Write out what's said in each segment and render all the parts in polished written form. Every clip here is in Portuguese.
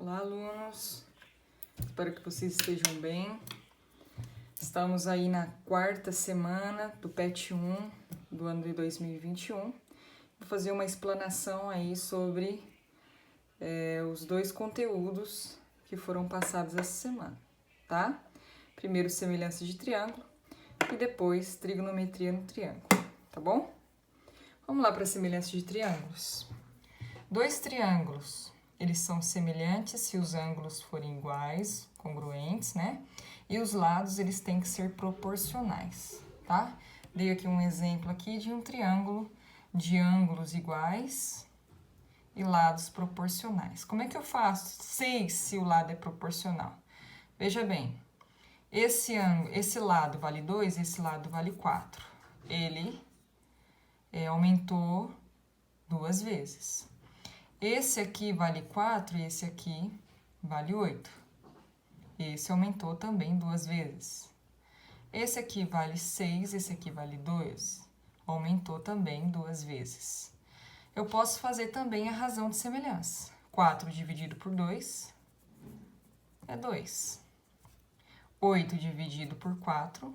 Olá, alunos. Espero que vocês estejam bem. Estamos aí na quarta semana do PET 1 do ano de 2021. Vou fazer uma explanação aí sobre os dois conteúdos que foram passados essa semana, tá? Primeiro, semelhança de triângulo e depois, trigonometria no triângulo, tá bom? Vamos lá para a semelhança de triângulos. Dois triângulos, eles são semelhantes se os ângulos forem iguais, congruentes, né? E os lados, eles têm que ser proporcionais, tá? Dei aqui um exemplo aqui de um triângulo de ângulos iguais e lados proporcionais. Como é que eu faço? Sei se o lado é proporcional. Veja bem, esse lado vale 2, esse lado vale 4. Ele aumentou 2 vezes. Esse aqui vale 4 e esse aqui vale 8. Esse aumentou também 2 vezes. Esse aqui vale 6, esse aqui vale 2. Aumentou também 2 vezes. Eu posso fazer também a razão de semelhança. 4 dividido por 2 é 2. 8 dividido por 4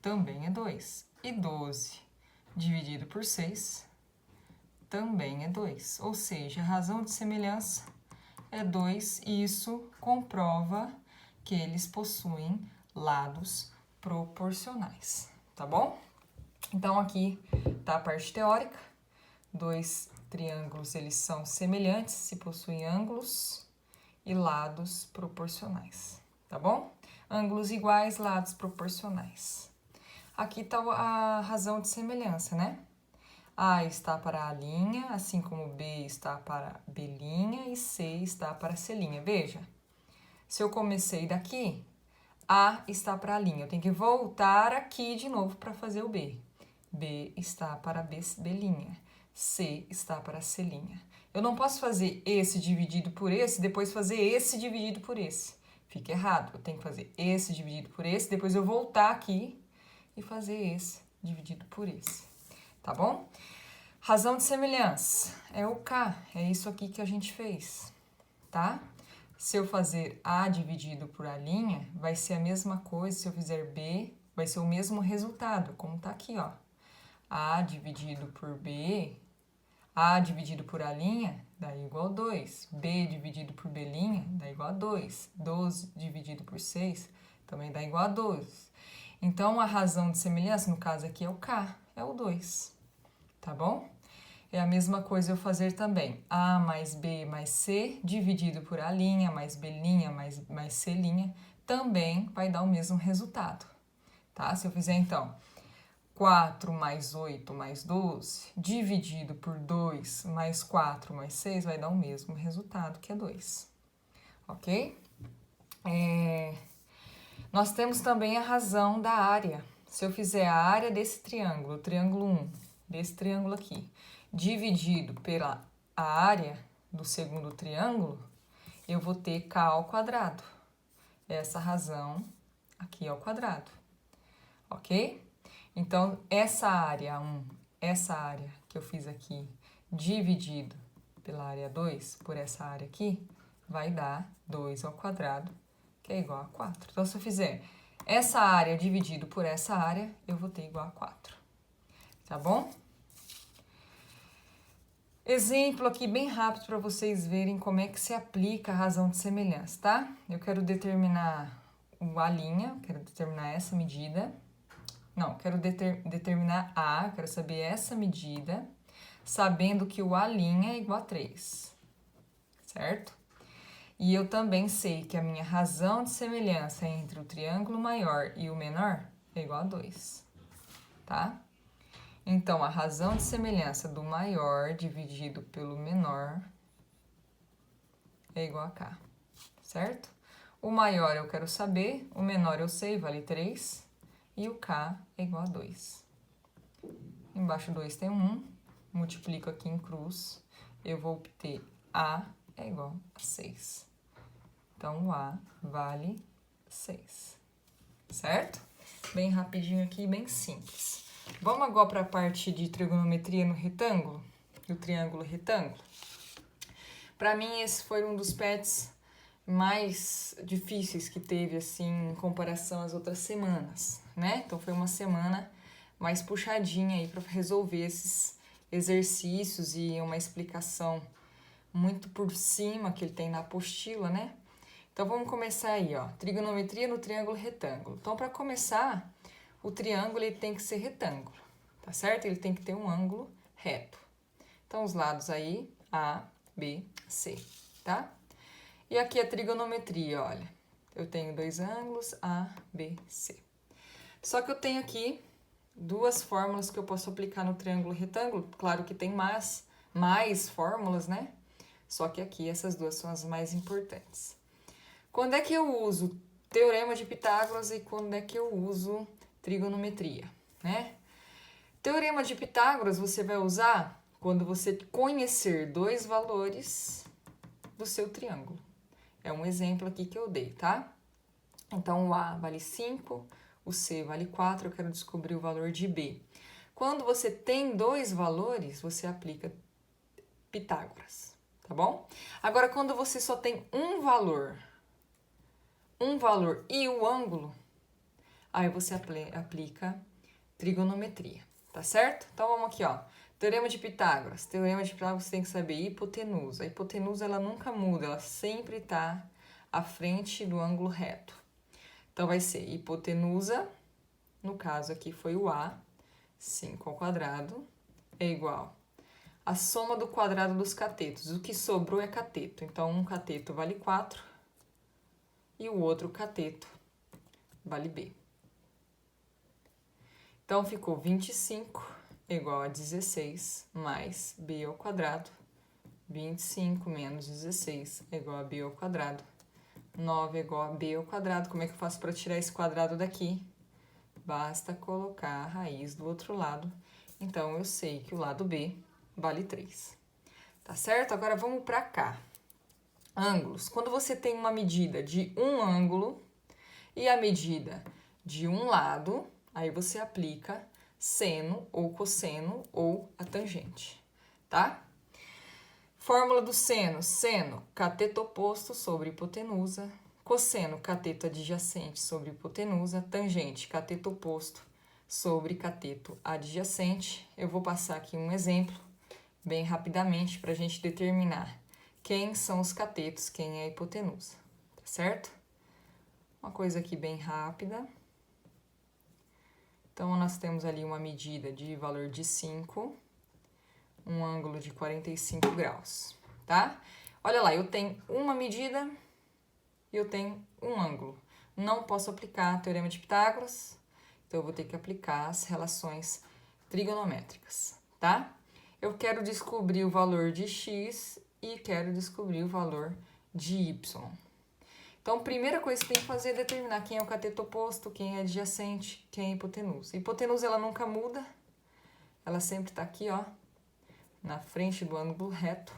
também é 2. E 12 dividido por 6 também é 2. Ou seja, a razão de semelhança é 2 e isso comprova que eles possuem lados proporcionais, tá bom? Então, aqui tá a parte teórica. Dois triângulos, eles são semelhantes se possuem ângulos e lados proporcionais, tá bom? Ângulos iguais, lados proporcionais. Aqui tá a razão de semelhança, né? A está para A', assim como B está para B' e C está para C'. Veja, se eu comecei daqui, A está para A'. Eu tenho que voltar aqui de novo para fazer o B. B está para B'. C está para C'. Eu não posso fazer esse dividido por esse, depois fazer esse dividido por esse. Fica errado. Eu tenho que fazer esse dividido por esse, depois eu voltar aqui e fazer esse dividido por esse. Tá bom? Razão de semelhança é o K, é isso aqui que a gente fez, tá? Se eu fazer A dividido por A', vai ser a mesma coisa, se eu fizer B, vai ser o mesmo resultado, como tá aqui, ó. A dividido por B, A dividido por A' dá igual a 2. B dividido por B' dá igual a 2. 12 dividido por 6 também dá igual a 12. Então, a razão de semelhança, no caso aqui, é o K, é o 2. Tá bom? É a mesma coisa eu fazer também A mais B mais C dividido por A' mais B' mais C' também vai dar o mesmo resultado, tá? Se eu fizer, então, 4 mais 8 mais 12 dividido por 2 mais 4 mais 6 vai dar o mesmo resultado, que é 2, ok? Nós temos também a razão da área. Se eu fizer a área desse triângulo, o triângulo 1, desse triângulo aqui, dividido pela área do segundo triângulo, eu vou ter K ao quadrado. Essa razão aqui ao quadrado, ok? Então, essa área 1, essa área que eu fiz aqui, dividido pela área 2, por essa área aqui, vai dar 2 ao quadrado, que é igual a 4. Então, se eu fizer essa área dividido por essa área, eu vou ter igual a 4, tá bom? Exemplo aqui bem rápido para vocês verem como é que se aplica a razão de semelhança, tá? Eu quero determinar o A', quero determinar essa medida. Não, quero determinar A, quero saber essa medida, sabendo que o A' é igual a 3, certo? E eu também sei que a minha razão de semelhança entre o triângulo maior e o menor é igual a 2, tá? Então, a razão de semelhança do maior dividido pelo menor é igual a K, certo? O maior eu quero saber, o menor eu sei, vale 3, e o K é igual a 2. Embaixo 2 tem 1, multiplico aqui em cruz, eu vou obter A é igual a 6. Então, o A vale 6, certo? Bem rapidinho aqui, bem simples. Vamos agora para a parte de trigonometria no retângulo, do triângulo retângulo. Pra mim, esse foi um dos pets mais difíceis que teve, assim, em comparação às outras semanas, né? Então, foi uma semana mais puxadinha aí pra resolver esses exercícios e uma explicação muito por cima que ele tem na apostila, né? Então, vamos começar aí, ó. Trigonometria no triângulo retângulo. Então, para começar, o triângulo ele tem que ser retângulo, tá certo? Ele tem que ter um ângulo reto. Então, os lados aí, A, B, C, tá? E aqui a trigonometria, olha. Eu tenho dois ângulos, A, B, C. Só que eu tenho aqui duas fórmulas que eu posso aplicar no triângulo retângulo. Claro que tem mais fórmulas, né? Só que aqui essas duas são as mais importantes. Quando é que eu uso teorema de Pitágoras e quando é que eu uso trigonometria, né? Teorema de Pitágoras você vai usar quando você conhecer dois valores do seu triângulo. É um exemplo aqui que eu dei, tá? Então, o A vale 5, o C vale 4, eu quero descobrir o valor de B. Quando você tem dois valores, você aplica Pitágoras, tá bom? Agora, quando você só tem um valor e o ângulo, aí você aplica trigonometria, tá certo? Então, vamos aqui, ó. Teorema de Pitágoras. Teorema de Pitágoras você tem que saber hipotenusa. A hipotenusa, ela nunca muda, ela sempre tá à frente do ângulo reto. Então, vai ser hipotenusa, no caso aqui foi o A, 5 ao quadrado, é igual a soma do quadrado dos catetos. O que sobrou é cateto. Então, um cateto vale 4 e o outro cateto vale B. Então, ficou 25 igual a 16 mais B ao quadrado. 25 menos 16 é igual a B ao quadrado. 9 é igual a B ao quadrado. Como é que eu faço para tirar esse quadrado daqui? Basta colocar a raiz do outro lado. Então, eu sei que o lado B vale 3. Tá certo? Agora, vamos para cá. Ângulos. Quando você tem uma medida de um ângulo e a medida de um lado, aí você aplica seno ou cosseno ou a tangente, tá? Fórmula do seno. Seno, cateto oposto sobre hipotenusa. Cosseno, cateto adjacente sobre hipotenusa. Tangente, cateto oposto sobre cateto adjacente. Eu vou passar aqui um exemplo, bem rapidamente, para a gente determinar quem são os catetos, quem é a hipotenusa, tá certo? Uma coisa aqui bem rápida. Então, nós temos ali uma medida de valor de 5, um ângulo de 45 graus, tá? Olha lá, eu tenho uma medida e eu tenho um ângulo. Não posso aplicar teorema de Pitágoras, então eu vou ter que aplicar as relações trigonométricas, tá? Eu quero descobrir o valor de x e quero descobrir o valor de y. Então, a primeira coisa que você tem que fazer é determinar quem é o cateto oposto, quem é adjacente, quem é a hipotenusa. A hipotenusa, ela nunca muda, ela sempre tá aqui, ó, na frente do ângulo reto.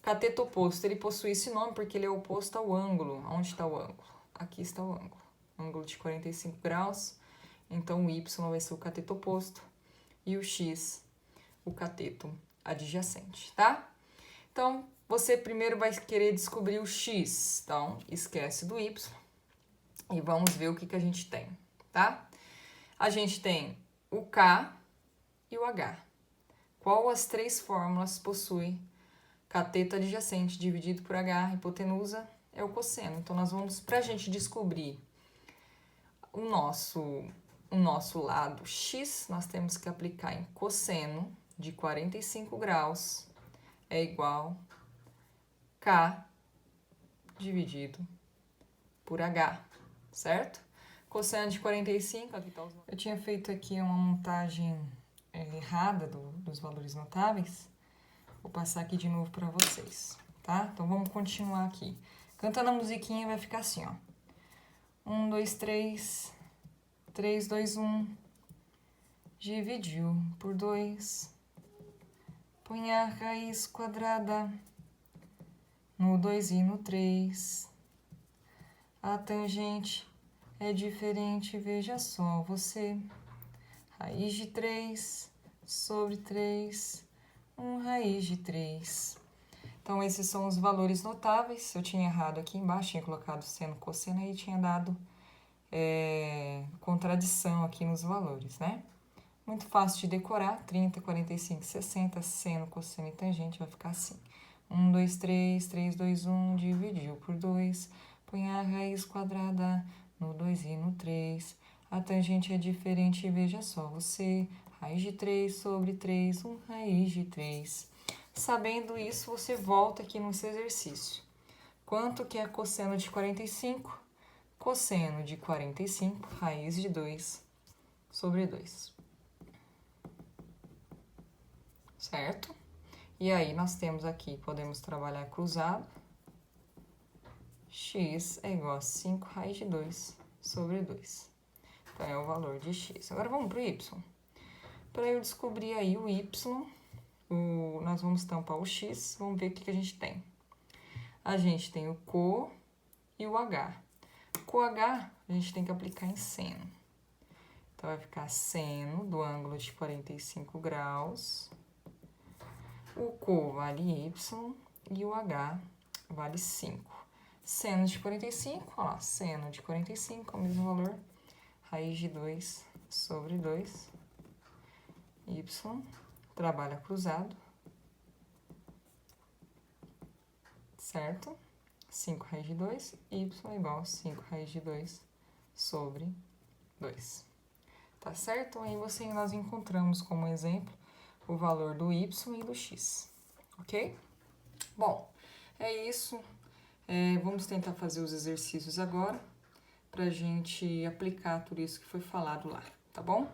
Cateto oposto, ele possui esse nome porque ele é oposto ao ângulo. Onde está o ângulo? Aqui está o ângulo. Ângulo de 45 graus. Então, o y vai ser o cateto oposto e o x, o cateto adjacente, tá? Então, você primeiro vai querer descobrir o x. Então, esquece do y e vamos ver o que a gente tem, tá? A gente tem o k e o h. Qual as três fórmulas possui cateto adjacente dividido por h? Hipotenusa é o cosseno. Então, nós vamos, para a gente descobrir o nosso lado x, nós temos que aplicar em cosseno de 45 graus é igual K dividido por H, certo? Cosseno de 45, aqui tá os... Eu tinha feito aqui uma montagem errada dos valores notáveis. Vou passar aqui de novo para vocês, tá? Então, vamos continuar aqui. Cantando a musiquinha vai ficar assim, ó. 1, 2, 3, 3, 2, 1, dividiu por 2, põe a raiz quadrada no 2 e no 3. A tangente é diferente, veja só você. Raiz de 3 sobre 3, raiz de 3. Então, esses são os valores notáveis. Eu tinha errado aqui embaixo, tinha colocado seno, cosseno e tinha dado contradição aqui nos valores, né? Muito fácil de decorar, 30, 45, 60, seno, cosseno e tangente, vai ficar assim. 1, 2, 3, 3, 2, 1, dividiu por 2, põe a raiz quadrada no 2 e no 3. A tangente é diferente, veja só você. Raiz de 3 sobre 3, 1 raiz de 3. Sabendo isso, você volta aqui nesse exercício. Quanto que é cosseno de 45? Cosseno de 45, raiz de 2 sobre 2. Certo? E aí, nós temos aqui, podemos trabalhar cruzado. X é igual a 5 raiz de 2 sobre 2. Então, é o valor de x. Agora, vamos para o y. Para eu descobrir aí o y, nós vamos tampar o x, vamos ver o que a gente tem. A gente tem o co e o h. Com h, a gente tem que aplicar em seno. Então, vai ficar seno do ângulo de 45 graus. O co vale y e o h vale 5. Seno de 45, ó lá, seno de 45 é o mesmo valor. Raiz de 2 sobre 2. Y, trabalha cruzado. Certo? 5 raiz de 2, y igual a 5 raiz de 2 sobre 2. Tá certo? Aí nós encontramos como exemplo o valor do y e do x, ok? Bom, é isso. Vamos tentar fazer os exercícios agora pra gente aplicar tudo isso que foi falado lá, tá bom?